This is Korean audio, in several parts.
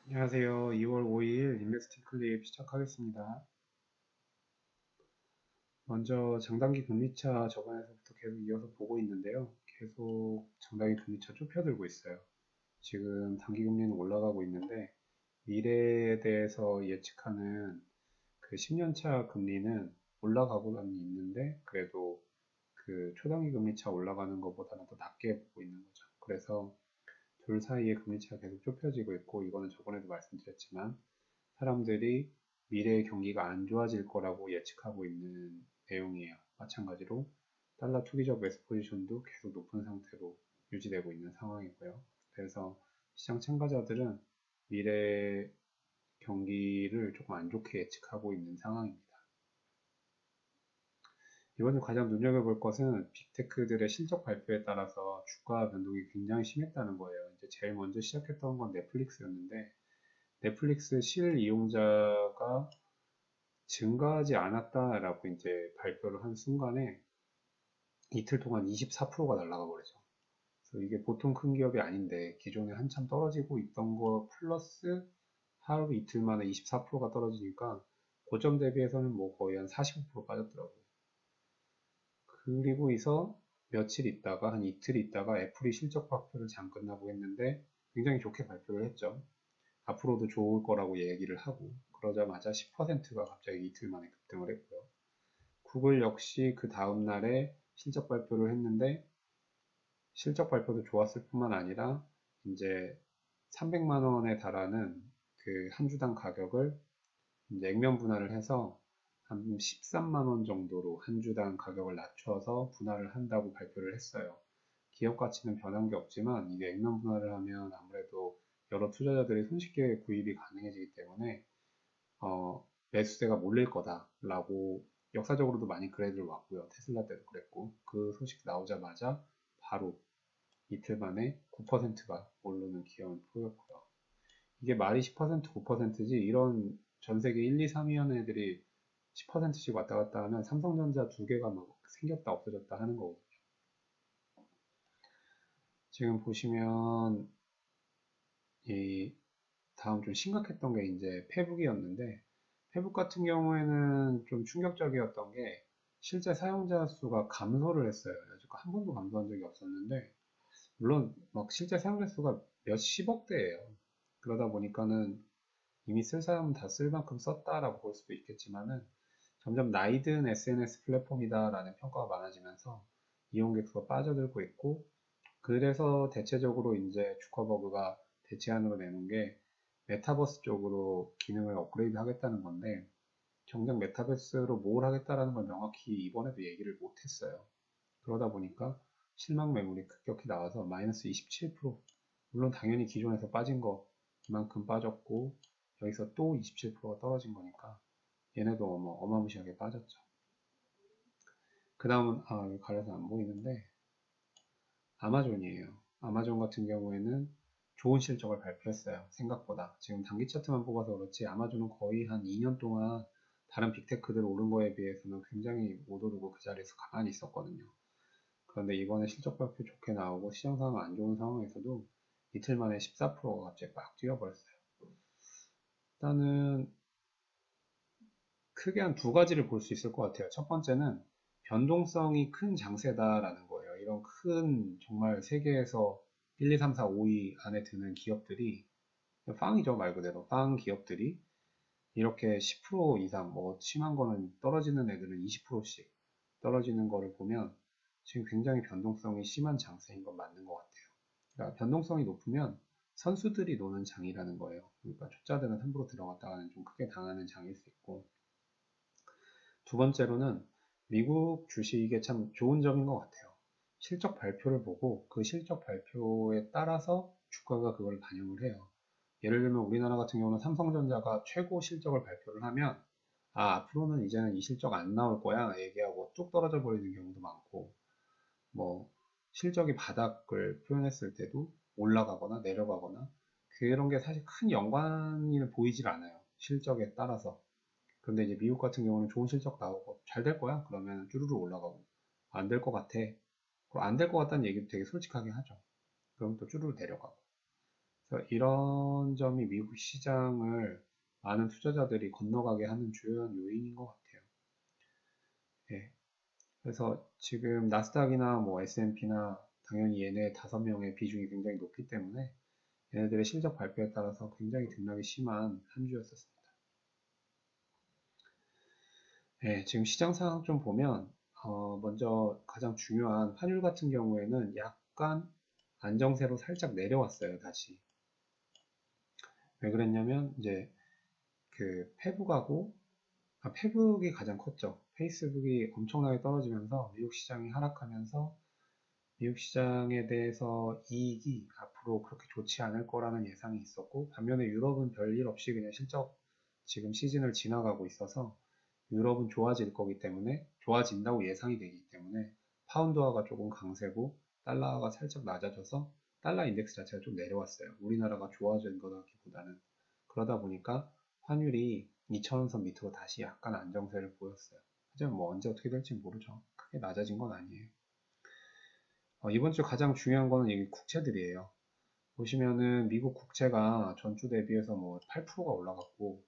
안녕하세요. 2월 5일 인베스팅 클립 시작하겠습니다. 먼저 장단기 금리차 저번에서부터 계속 이어서 보고 있는데요. 계속 장단기 금리차 좁혀들고 있어요. 지금 단기 금리는 올라가고 있는데 미래에 대해서 예측하는 그 10년차 금리는 올라가고는 있는데 그래도 그 초단기 금리차 올라가는 것보다는 더 낮게 보고 있는 거죠. 그래서 둘 사이의 금리차가 계속 좁혀지고 있고 이거는 저번에도 말씀드렸지만 사람들이 미래의 경기가 안 좋아질 거라고 예측하고 있는 내용이에요. 마찬가지로 달러 투기적 매수 포지션도 계속 높은 상태로 유지되고 있는 상황이고요. 그래서 시장 참가자들은 미래 경기를 조금 안 좋게 예측하고 있는 상황입니다. 이번에 가장 눈여겨볼 것은 빅테크들의 실적 발표에 따라서 주가 변동이 굉장히 심했다는 거예요. 이제 제일 먼저 시작했던 건 넷플릭스였는데 넷플릭스 실 이용자가 증가하지 않았다라고 이제 발표를 한 순간에 이틀 동안 24%가 날아가 버리죠. 그래서 이게 보통 큰 기업이 아닌데 기존에 한참 떨어지고 있던 거 플러스 하루 이틀 만에 24%가 떨어지니까 고점 대비해서는 뭐 거의 한 45% 빠졌더라고요. 그리고서 며칠 있다가 한 이틀 있다가 애플이 실적 발표를 잠깐 끝나고 했는데 굉장히 좋게 발표를 했죠. 앞으로도 좋을 거라고 얘기를 하고 그러자마자 10%가 갑자기 이틀 만에 급등을 했고요. 구글 역시 그 다음 날에 실적 발표를 했는데 실적 발표도 좋았을 뿐만 아니라 이제 300만 원에 달하는 그 한 주당 가격을 이제 액면 분할을 해서 한 13만 원 정도로 한 주당 가격을 낮춰서 분할을 한다고 발표를 했어요. 기업 가치는 변한 게 없지만 이게 액면 분할을 하면 아무래도 여러 투자자들이 손쉽게 구입이 가능해지기 때문에 매수세가 몰릴 거다라고 역사적으로도 많이 그래들 왔고요. 테슬라 때도 그랬고 그 소식 나오자마자 바로 이틀 만에 9%가 오르는 기업을 보였고요. 이게 말이 10% 9%지 이런 전 세계 1, 2, 3위하는 애들이 10%씩 왔다 갔다 하면 삼성전자 두 개가 막 생겼다 없어졌다 하는 거거든요. 지금 보시면 이 다음 좀 심각했던 게 이제 페북이었는데 페북 같은 경우에는 좀 충격적이었던 게 실제 사용자 수가 감소를 했어요. 여지껏 한 번도 감소한 적이 없었는데 물론 막 실제 사용자 수가 몇십억 대예요. 그러다 보니까는 이미 쓸 사람은 다 쓸 만큼 썼다라고 볼 수도 있겠지만은 점점 나이든 SNS 플랫폼이다라는 평가가 많아지면서 이용객 수가 빠져들고 있고 그래서 대체적으로 이제 주커버그가 대체안으로 내놓은 게 메타버스 쪽으로 기능을 업그레이드 하겠다는 건데 정작 메타버스로 뭘 하겠다라는 걸 명확히 이번에도 얘기를 못했어요. 그러다 보니까 실망 매물이 급격히 나와서 마이너스 27%. 물론 당연히 기존에서 빠진 거 그만큼 빠졌고 여기서 또 27%가 떨어진 거니까 얘네도 어마무시하게 빠졌죠. 그 다음은 여기 가려서 안 보이는데 아마존이에요. 아마존 같은 경우에는 좋은 실적을 발표했어요. 생각보다. 지금 단기 차트만 뽑아서 그렇지 아마존은 거의 한 2년 동안 다른 빅테크들 오른 거에 비해서는 굉장히 못 오르고 그 자리에서 가만히 있었거든요. 그런데 이번에 실적 발표 좋게 나오고 시장 상황 안 좋은 상황에서도 이틀 만에 14%가 갑자기 막 뛰어버렸어요. 일단은 크게 한 두 가지를 볼 수 있을 것 같아요. 첫 번째는 변동성이 큰 장세다라는 거예요. 이런 큰 정말 세계에서 1, 2, 3, 4, 5위 안에 드는 기업들이 빵이죠 말 그대로 빵 기업들이 이렇게 10% 이상 뭐 심한 거는 떨어지는 애들은 20%씩 떨어지는 거를 보면 지금 굉장히 변동성이 심한 장세인 건 맞는 것 같아요. 그러니까 변동성이 높으면 선수들이 노는 장이라는 거예요. 그러니까 초짜들은 함부로 들어갔다가는 좀 크게 당하는 장일 수 있고 두 번째로는 미국 주식이 참 좋은 점인 것 같아요. 실적 발표를 보고 그 실적 발표에 따라서 주가가 그걸 반영을 해요. 예를 들면 우리나라 같은 경우는 삼성전자가 최고 실적을 발표를 하면 앞으로는 이제는 이 실적 안 나올 거야 얘기하고 뚝 떨어져 버리는 경우도 많고 뭐 실적이 바닥을 표현했을 때도 올라가거나 내려가거나 그런 게 사실 큰 연관이 보이질 않아요. 실적에 따라서. 그런데 이제 미국 같은 경우는 좋은 실적 나오고 잘 될 거야? 그러면 쭈루루 올라가고 안 될 것 같아. 안 될 것 같다는 얘기도 되게 솔직하게 하죠. 그럼 또 쭈루루 내려가고. 그래서 이런 점이 미국 시장을 많은 투자자들이 건너가게 하는 주요한 요인인 것 같아요. 예. 그래서 지금 나스닥이나 뭐 S&P나 당연히 얘네 5명의 비중이 굉장히 높기 때문에 얘네들의 실적 발표에 따라서 굉장히 등락이 심한 한 주였었습니다. 예, 지금 시장 상황 좀 보면 먼저 가장 중요한 환율 같은 경우에는 약간 안정세로 살짝 내려왔어요, 다시. 왜 그랬냐면 이제 그 페북이 가장 컸죠. 페이스북이 엄청나게 떨어지면서 미국 시장이 하락하면서 미국 시장에 대해서 이익이 앞으로 그렇게 좋지 않을 거라는 예상이 있었고, 반면에 유럽은 별일 없이 그냥 실적 지금 시즌을 지나가고 있어서 유럽은 좋아질 거기 때문에, 좋아진다고 예상이 되기 때문에 파운드화가 조금 강세고 달러가 살짝 낮아져서 달러 인덱스 자체가 좀 내려왔어요. 우리나라가 좋아진 거라기보다는. 그러다 보니까 환율이 2,000원선 밑으로 다시 약간 안정세를 보였어요. 하지만 뭐 언제 어떻게 될지 모르죠. 크게 낮아진 건 아니에요. 이번 주 가장 중요한 거는 이 국채들이에요. 보시면은 미국 국채가 전주 대비해서 뭐 8%가 올라갔고,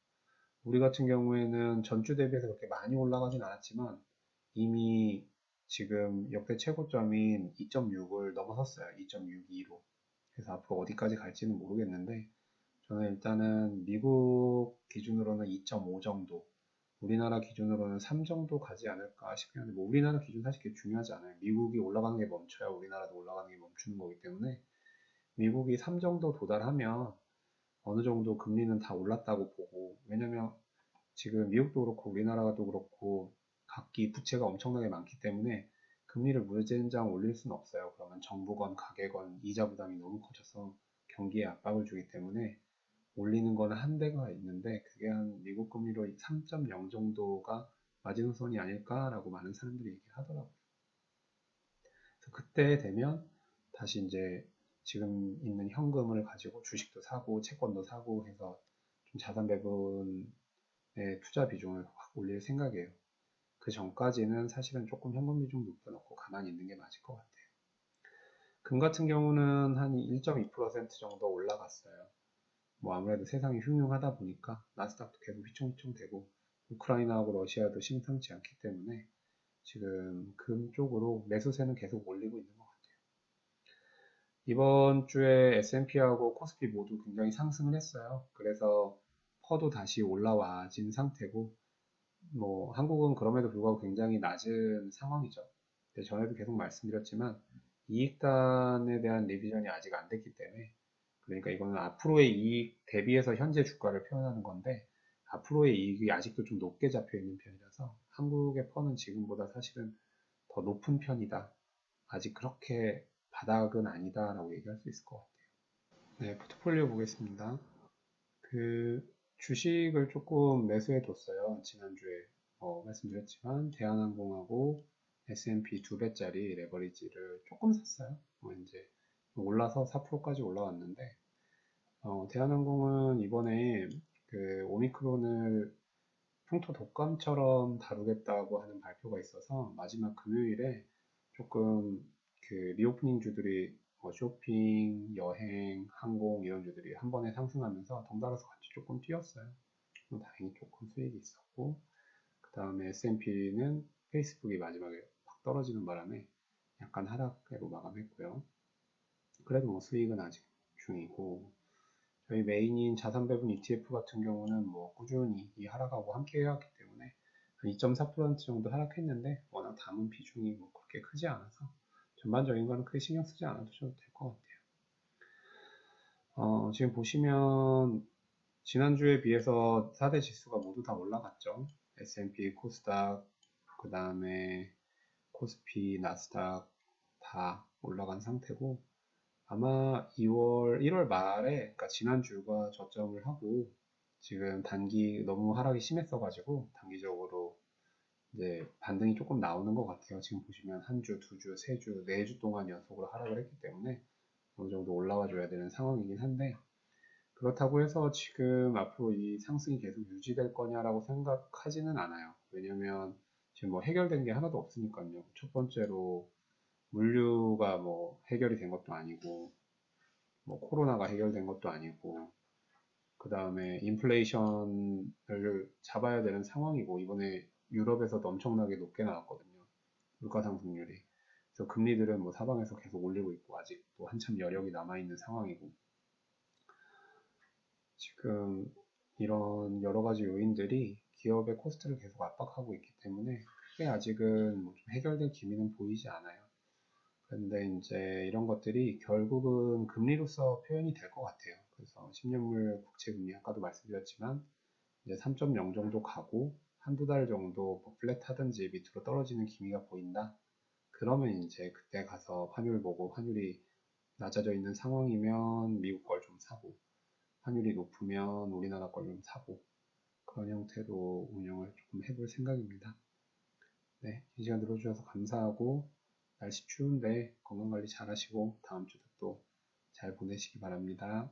우리 같은 경우에는 전주 대비해서 그렇게 많이 올라가진 않았지만 이미 지금 역대 최고점인 2.6을 넘어섰어요. 2.62로. 그래서 앞으로 어디까지 갈지는 모르겠는데, 저는 일단은 미국 기준으로는 2.5 정도, 우리나라 기준으로는 3 정도 가지 않을까 싶긴 한데, 뭐 우리나라 기준 사실 그렇게 중요하지 않아요. 미국이 올라가는 게 멈춰야 우리나라도 올라가는 게 멈추는 거기 때문에, 미국이 3 정도 도달하면 어느 정도 금리는 다 올랐다고 보고, 왜냐면 지금 미국도 그렇고 우리나라도 그렇고 각기 부채가 엄청나게 많기 때문에 금리를 무제한장 올릴 수는 없어요. 그러면 정부건 가계건 이자 부담이 너무 커져서 경기에 압박을 주기 때문에 올리는 거는 한 대가 있는데, 그게 한 미국 금리로 3.0 정도가 마지노선이 아닐까라고 많은 사람들이 얘기를 하더라고요. 그래서 그때 되면 다시 이제 지금 있는 현금을 가지고 주식도 사고 채권도 사고 해서 좀 자산 배분의 투자 비중을 확 올릴 생각이에요. 그 전까지는 사실은 조금 현금 비중 높여놓고 가만히 있는 게 맞을 것 같아요. 금 같은 경우는 한 1.2% 정도 올라갔어요. 뭐 아무래도 세상이 흉흉하다 보니까 나스닥도 계속 휘청휘청 되고 우크라이나하고 러시아도 심상치 않기 때문에 지금 금 쪽으로 매수세는 계속 올리고 있는 것 같아요. 이번 주에 S&P하고 코스피 모두 굉장히 상승을 했어요. 그래서 퍼도 다시 올라와진 상태고, 뭐 한국은 그럼에도 불구하고 굉장히 낮은 상황이죠. 전에도 계속 말씀드렸지만 이익단에 대한 리비전이 아직 안 됐기 때문에, 그러니까 이거는 앞으로의 이익 대비해서 현재 주가를 표현하는 건데, 앞으로의 이익이 아직도 좀 높게 잡혀 있는 편이라서 한국의 퍼는 지금보다 사실은 더 높은 편이다. 아직 그렇게 바닥은 아니다라고 얘기할 수 있을 것 같아요. 네, 포트폴리오 보겠습니다. 그 주식을 조금 매수해 뒀어요. 지난주에 말씀드렸지만 대한항공하고 S&P 2배짜리 레버리지를 조금 샀어요. 이제 올라서 4%까지 올라왔는데, 대한항공은 이번에 그 오미크론을 풍토 독감처럼 다루겠다고 하는 발표가 있어서 마지막 금요일에 조금 그 리오프닝 주들이 쇼핑, 여행, 항공 이런 주들이 한 번에 상승하면서 덩달아서 같이 조금 뛰었어요. 다행히 조금 수익이 있었고, 그 다음에 S&P는 페이스북이 마지막에 확 떨어지는 바람에 약간 하락으로 마감했고요. 그래도 뭐 수익은 아직 중이고, 저희 메인인 자산 배분 ETF 같은 경우는 뭐 꾸준히 이 하락하고 함께 해왔기 때문에 2.4% 정도 하락했는데, 워낙 담은 비중이 뭐 그렇게 크지 않아서 전반적인 거는 크게 신경 쓰지 않아도 될 것 같아요. 지금 보시면 지난주에 비해서 4대 지수가 모두 다 올라갔죠. S&P, 코스닥, 그 다음에 코스피, 나스닥 다 올라간 상태고, 아마 1월 말에, 그러니까 지난주가 저점을 하고, 지금 단기 너무 하락이 심했어가지고, 단기적으로 이제 반등이 조금 나오는 것 같아요. 지금 보시면 한 주, 두 주, 세 주, 네 주 동안 연속으로 하락을 했기 때문에 어느 정도 올라와 줘야 되는 상황이긴 한데, 그렇다고 해서 지금 앞으로 이 상승이 계속 유지될 거냐라고 생각하지는 않아요. 왜냐면 지금 뭐 해결된 게 하나도 없으니까요. 첫 번째로 물류가 뭐 해결이 된 것도 아니고, 뭐 코로나가 해결된 것도 아니고, 그 다음에 인플레이션을 잡아야 되는 상황이고, 이번에 유럽에서도 엄청나게 높게 나왔거든요. 물가 상승률이. 그래서 금리들은 뭐 사방에서 계속 올리고 있고, 아직도 한참 여력이 남아있는 상황이고, 지금 이런 여러 가지 요인들이 기업의 코스트를 계속 압박하고 있기 때문에 크게 아직은 뭐좀 해결될 기미는 보이지 않아요. 그런데 이제 이런 것들이 결국은 금리로서 표현이 될 것 같아요. 그래서 10년물 국채 금리 아까도 말씀드렸지만 이제 3.0 정도 가고 한두 달 정도 뭐 플랫하든지 밑으로 떨어지는 기미가 보인다. 그러면 이제 그때 가서 환율 보고 환율이 낮아져 있는 상황이면 미국 걸 좀 사고 환율이 높으면 우리나라 걸 좀 사고 그런 형태로 운영을 조금 해볼 생각입니다. 네, 이 시간 들어주셔서 감사하고 날씨 추운데 건강관리 잘 하시고 다음 주도 또 잘 보내시기 바랍니다.